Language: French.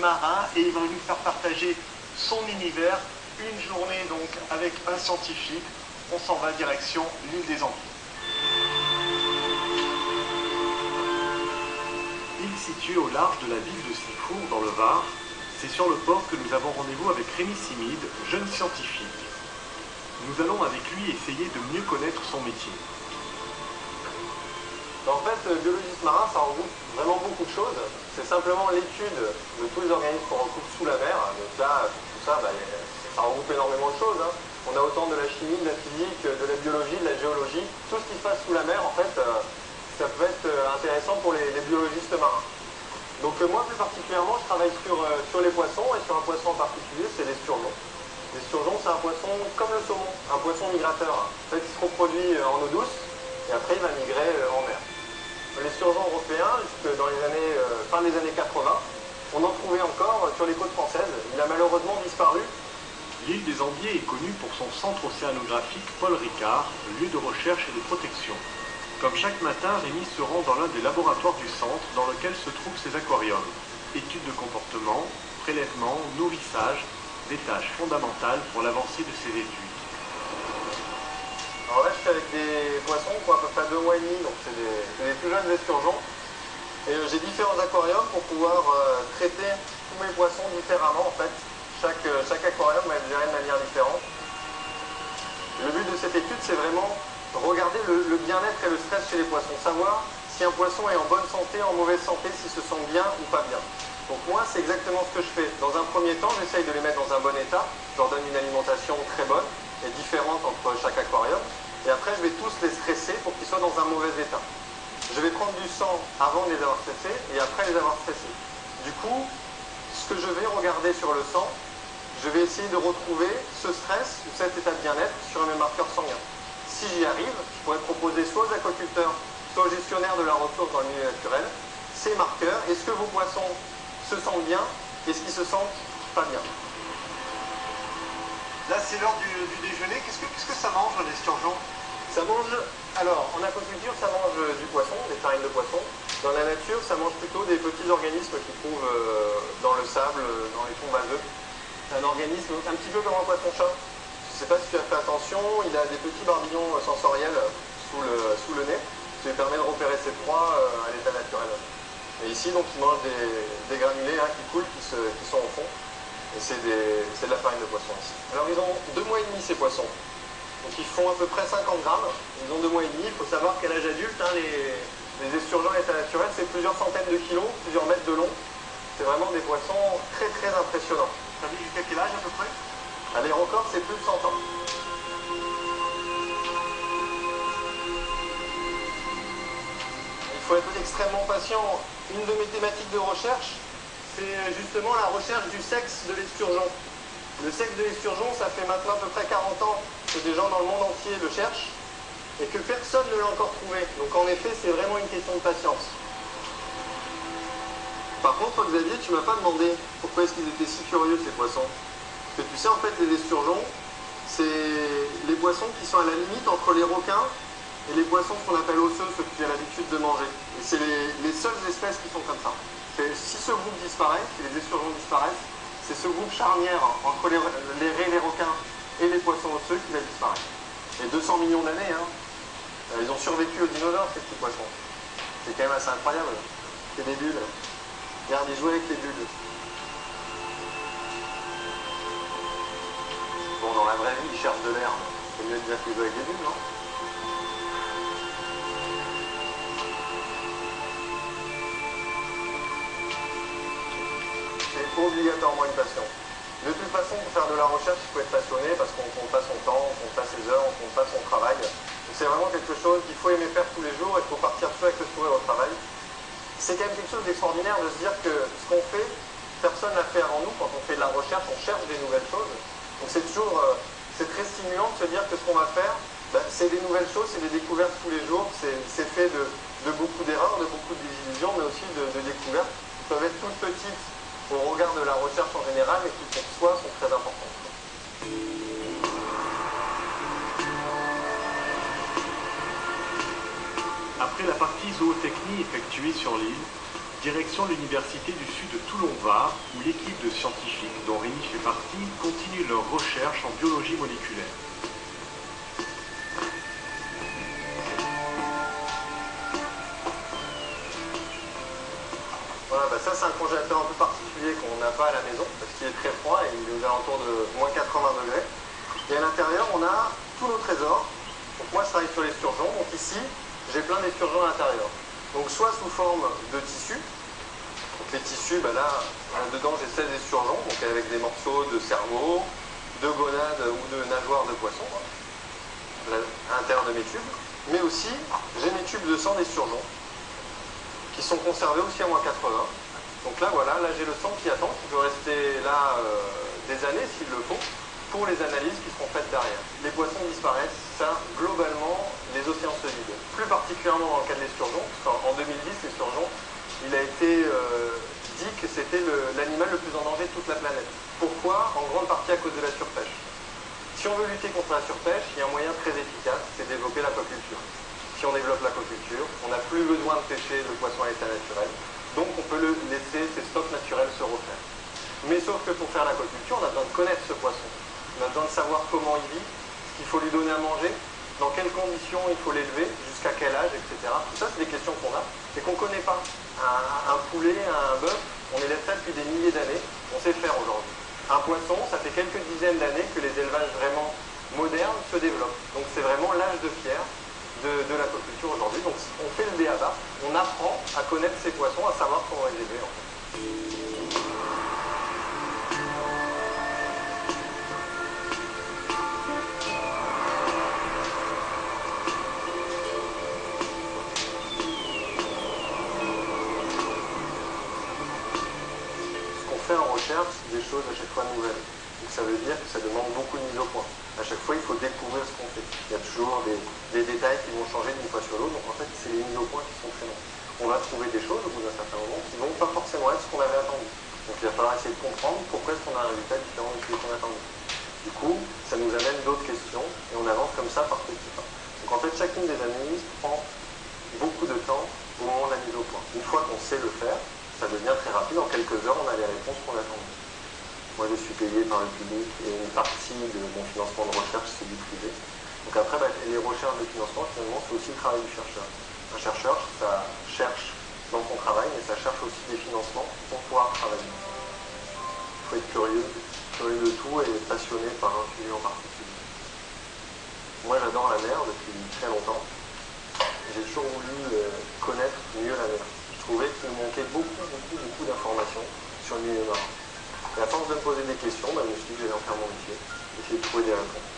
marin et il va nous faire partager son univers. Une journée donc avec un scientifique. On s'en va direction l'île des Antilles. Île située au large de la ville de Sifour dans le Var, c'est sur le port que nous avons rendez-vous avec Rémi Simide, jeune scientifique. Nous allons avec lui essayer de mieux connaître son métier. En fait, biologiste marin, ça regroupe vraiment beaucoup de choses. C'est simplement l'étude de tous les organismes qu'on retrouve sous la mer. Donc là, tout ça, ça regroupe énormément de choses. On a autant de la chimie, de la physique, de la biologie, de la géologie. Tout ce qui se passe sous la mer, en fait, ça peut être intéressant pour les biologistes marins. Donc moi, plus particulièrement, je travaille sur les poissons et sur un poisson en particulier, c'est l'esturgeon. L'esturgeon, c'est un poisson comme le saumon, un poisson migrateur. En fait, il se reproduit en eau douce et après, il va migrer en mer. L'esturgeon européen, jusque dans les années, fin des années 80, on en trouvait encore sur les côtes françaises. Il a malheureusement disparu. L'île des Antilles est connue pour son centre océanographique Paul Ricard, lieu de recherche et de protection. Comme chaque matin, Rémi se rend dans l'un des laboratoires du centre dans lequel se trouvent ses aquariums. Études de comportement, prélèvement, nourrissage, des tâches fondamentales pour l'avancée de ses études. Alors là, je suis avec des poissons qui ont à peu près 2 mois et demi, donc c'est des plus jeunes esturgeons. Et j'ai différents aquariums pour pouvoir traiter tous mes poissons différemment en fait. Chaque aquarium va être géré de manière différente. Le but de cette étude, c'est vraiment regarder le bien-être et le stress chez les poissons. Savoir si un poisson est en bonne santé, en mauvaise santé, s'il se sent bien ou pas bien. Donc moi, c'est exactement ce que je fais. Dans un premier temps, j'essaye de les mettre dans un bon état. Je leur donne une alimentation très bonne et différente entre chaque aquarium. Et après, je vais tous les stresser pour qu'ils soient dans un mauvais état. Je vais prendre du sang avant de les avoir stressés et après les avoir stressés. Du coup, ce que je vais regarder sur le sang, je vais essayer de retrouver ce stress ou cet état de bien-être sur mes marqueurs sanguins. Si j'y arrive, je pourrais proposer soit aux aquaculteurs, soit aux gestionnaires de la ressource dans le milieu naturel, ces marqueurs. Est-ce que vos poissons se sentent bien? Est-ce qu'ils se sentent pas bien? Là, c'est l'heure du déjeuner. Qu'est-ce que ça mange, l'esturgeon? Ça mange, alors en aquaculture, ça mange du poisson, des farines de poisson. Dans la nature, ça mange plutôt des petits organismes qu'ils trouvent dans le sable, dans les fonds vaseux. C'est un organisme un petit peu comme un poisson-chat. Je ne sais pas si tu as fait attention, il a des petits barbillons sensoriels sous le nez, ce qui lui permet de repérer ses proies à l'état naturel. Et ici, donc, il mange des granulés qui coulent, qui sont au fond. Et c'est de la farine de poisson ici. Alors ils ont 2 mois et demi ces poissons. Donc ils font à peu près 50 grammes. Ils ont 2 mois et demi. Il faut savoir qu'à l'âge adulte, les esturgeons à l'état naturel, c'est plusieurs centaines de kilos, plusieurs mètres de long. C'est vraiment des poissons très très impressionnants. Ça vit jusqu'à quel âge à peu près? Allez, encore, c'est plus de 100 ans. Il faut être extrêmement patient. Une de mes thématiques de recherche, c'est justement la recherche du sexe de l'esturgeon. Le sexe de l'esturgeon, ça fait maintenant à peu près 40 ans que des gens dans le monde entier le cherchent et que personne ne l'a encore trouvé. Donc en effet, c'est vraiment une question de patience. Par contre, Xavier, tu m'as pas demandé pourquoi est-ce qu'ils étaient si curieux ces poissons. Parce que tu sais, en fait, les esturgeons, c'est les poissons qui sont à la limite entre les requins et les poissons qu'on appelle osseux, ceux que tu as l'habitude de manger. Et c'est les seules espèces qui sont comme ça. Si ce groupe disparaît, si les esturgeons disparaissent, c'est ce groupe charnière entre les raies, les requins et les poissons osseux qui va disparaître. Et 200 millions d'années, ils ont survécu aux dinosaures, ces petits poissons. C'est quand même assez incroyable. C'est des bulles. Regarde, ils jouent avec les bulles. Bon, dans la vraie vie, ils cherchent de l'air. C'est mieux de dire qu'ils jouent avec des bulles, non? Il faut obligatoirement une passion. De toute façon, pour faire de la recherche, il faut être passionné parce qu'on ne compte pas son temps, on ne compte pas ses heures, on ne compte pas son travail. C'est vraiment quelque chose qu'il faut aimer faire tous les jours et il faut partir dessus avec le sourire au travail. C'est quand même quelque chose d'extraordinaire de se dire que ce qu'on fait, personne ne l'a fait avant nous. Quand on fait de la recherche, on cherche des nouvelles choses. Donc c'est toujours, c'est très stimulant de se dire que ce qu'on va faire, c'est des nouvelles choses, c'est des découvertes tous les jours. C'est fait de beaucoup d'erreurs, de beaucoup de désillusions, mais aussi de découvertes qui peuvent être toutes petites au regard de la recherche en général, mais qui pour soi sont très importantes. Après la partie zootechnie effectuée sur l'île, Direction l'université du sud de Toulon-Var, où l'équipe de scientifiques, dont Rémi fait partie, continue leurs recherches en biologie moléculaire. Voilà, ça c'est un congélateur un peu particulier qu'on n'a pas à la maison, parce qu'il est très froid et il est aux alentours de moins 80 degrés. Et à l'intérieur, on a tous nos trésors. Donc moi, je travaille sur l'esturgeon. Donc ici, j'ai plein d'esturgeons à l'intérieur. Donc soit sous forme de tissus. Donc les tissus, là, dedans, j'ai 16 esturgeons, donc avec des morceaux de cerveau, de gonades ou de nageoires de poisson, à l'intérieur de mes tubes. Mais aussi, j'ai mes tubes de sang d'esturgeon, qui sont conservés aussi à moins 80. Donc là, voilà, là j'ai le sang qui attend, qui peut rester là des années s'il le faut, pour les analyses qui seront faites derrière. Les poissons disparaissent, ça, globalement, les océans se vident. Plus particulièrement dans le cas de l'esturgeon, parce qu'en 2010, l'esturgeon, il a été dit que c'était l'animal le plus en danger de toute la planète. Pourquoi? En grande partie à cause de la surpêche. Si on veut lutter contre la surpêche, il y a un moyen très efficace, c'est de développer l'aquaculture. Si on développe l'aquaculture, on n'a plus besoin de pêcher le poisson à l'état naturel, donc on peut laisser ses stocks naturels se refaire. Mais sauf que pour faire l'aquaculture, on a besoin de connaître ce poisson. On a besoin de savoir comment il vit, ce qu'il faut lui donner à manger, dans quelles conditions il faut l'élever, jusqu'à quel âge, etc. Tout ça, c'est des questions qu'on a et qu'on ne connaît pas. Un poulet, un bœuf, on élève ça depuis des milliers d'années, on sait le faire aujourd'hui. Un poisson, ça fait quelques dizaines d'années que les élevages vraiment modernes se développent. Donc c'est vraiment l'âge de pierre de l'aquaculture aujourd'hui. Donc on fait le b.a.-ba, on apprend à connaître ces poissons, à savoir comment les élever en fait. En recherche, des choses à chaque fois nouvelles. Donc ça veut dire que ça demande beaucoup de mise au point. À chaque fois, il faut découvrir ce qu'on fait. Il y a toujours des détails qui vont changer d'une fois sur l'autre. Donc en fait, c'est les mises au point qui sont très longues. On va trouver des choses au bout d'un certain moment qui ne vont pas forcément être ce qu'on avait attendu. Donc il va falloir essayer de comprendre pourquoi est-ce qu'on a un résultat différent de celui qu'on attendait. Du coup, ça nous amène d'autres questions et on avance comme ça par petits pas. Donc en fait, chacune des analyses prend beaucoup de temps au moment de la mise au point. Une fois qu'on sait le faire, ça devient très rapide, en quelques heures, on a les réponses qu'on attendait. Moi, je suis payé par le public et une partie de mon financement de recherche, c'est du privé. Donc après, les recherches de financement, finalement, c'est aussi le travail du chercheur. Un chercheur, ça cherche dans son travail, mais ça cherche aussi des financements pour pouvoir travailler. Il faut être curieux de tout et passionné par un sujet en particulier. Moi, j'adore la mer depuis très longtemps. J'ai toujours voulu connaître mieux la mer. Je trouvais qu'il me manquait beaucoup d'informations sur le milieu marin. Et à force de me poser des questions, je me suis dit que j'allais en faire mon métier, essayer de trouver des réponses.